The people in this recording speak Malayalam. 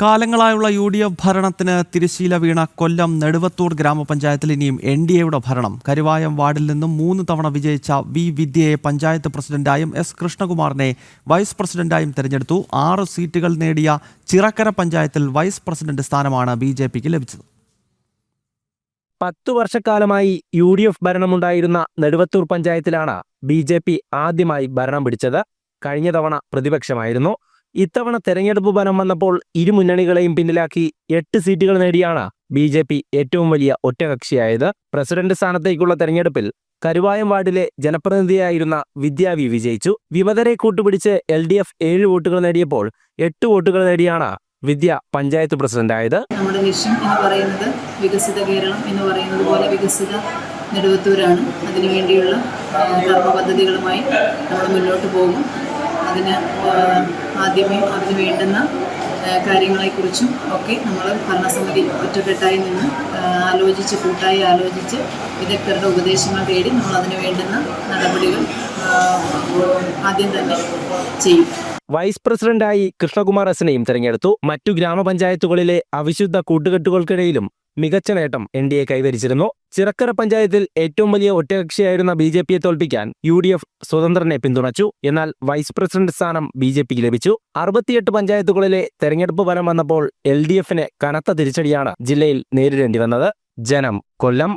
കാലങ്ങളായുള്ള UDF ഭരണത്തിന് തിരശ്ശീല വീണ കൊല്ലം നെടുവത്തൂർ ഗ്രാമപഞ്ചായത്തിൽ ഇനിയും NDAയുടെ ഭരണം. കരുവായം വാർഡിൽ നിന്നും 3 തവണ വിജയിച്ച വി വിദ്യയെ പഞ്ചായത്ത് പ്രസിഡന്റായും S കൃഷ്ണകുമാറിനെ വൈസ് പ്രസിഡന്റായും തെരഞ്ഞെടുത്തു. 6 സീറ്റുകൾ നേടിയ ചിറക്കര പഞ്ചായത്തിൽ വൈസ് പ്രസിഡന്റ് സ്ഥാനമാണ് BJPക്ക് ലഭിച്ചത്. 10 വർഷക്കാലമായി UDF ഭരണമുണ്ടായിരുന്ന നെടുവത്തൂർ പഞ്ചായത്തിലാണ് BJP ആദ്യമായി ഭരണം പിടിച്ചത്. കഴിഞ്ഞ തവണ പ്രതിപക്ഷമായിരുന്നു. ഇത്തവണ തെരഞ്ഞെടുപ്പ് ഫലം വന്നപ്പോൾ ഇരു മുന്നണികളെയും പിന്നിലാക്കി 8 സീറ്റുകൾ നേടിയാണ് BJP ഏറ്റവും വലിയ ഒറ്റകക്ഷിയായത്. പ്രസിഡന്റ് സ്ഥാനത്തേക്കുള്ള തെരഞ്ഞെടുപ്പിൽ കരുവായം വാർഡിലെ ജനപ്രതിനിധിയായിരുന്ന വിദ്യ വി വിജയിച്ചു. വിമതരെ കൂട്ടുപിടിച്ച് LDF 7 വോട്ടുകൾ നേടിയപ്പോൾ 8 വോട്ടുകൾ നേടിയാണ് വിദ്യ പഞ്ചായത്ത് പ്രസിഡന്റായത്. നമ്മുടെ ലക്ഷ്യം എന്ന് പറയുന്നത് വികസിത കേരളം എന്ന് പറയുന്നത് പോലെ വികസിത നെടുവത്തൂരാണ്. അതിനുവേണ്ടിയുള്ള കർമ്മ പദ്ധതികളുമായി നമ്മൾ മുന്നോട്ട് പോകും. അതിന് അതിന് വേണ്ടുന്ന കാര്യങ്ങളെക്കുറിച്ചും ഒക്കെ നമ്മൾ ഭരണസമിതി ഒറ്റക്കെട്ടായി നിന്ന് കൂട്ടായി ആലോചിച്ച് വിദഗ്ധരുടെ ഉപദേശങ്ങൾ തേടി നമ്മൾ അതിന് വേണ്ടുന്ന നടപടികൾ ആദ്യം തന്നെ ചെയ്യും. വൈസ് പ്രസിഡന്റായി കൃഷ്ണകുമാർ എസിനെയും തെരഞ്ഞെടുത്തു. മറ്റു ഗ്രാമപഞ്ചായത്തുകളിലെ അവിശുദ്ധ കൂട്ടുകെട്ടുകൾക്കിടയിലും മികച്ച നേട്ടം NDA കൈവരിച്ചിരുന്നു. ചിറക്കര പഞ്ചായത്തിൽ ഏറ്റവും വലിയ ഒറ്റകക്ഷിയായിരുന്ന BJPയെ തോൽപ്പിക്കാൻ UDF സ്വതന്ത്രനെ പിന്തുണച്ചു. എന്നാൽ വൈസ് പ്രസിഡന്റ് സ്ഥാനം BJPക്ക് ലഭിച്ചു. 68 പഞ്ചായത്തുകളിലെ തെരഞ്ഞെടുപ്പ് ഫലം വന്നപ്പോൾ LDFന് കനത്ത തിരിച്ചടിയാണ് ജില്ലയിൽ നേരിടേണ്ടി വന്നത്. ജനം, കൊല്ലം.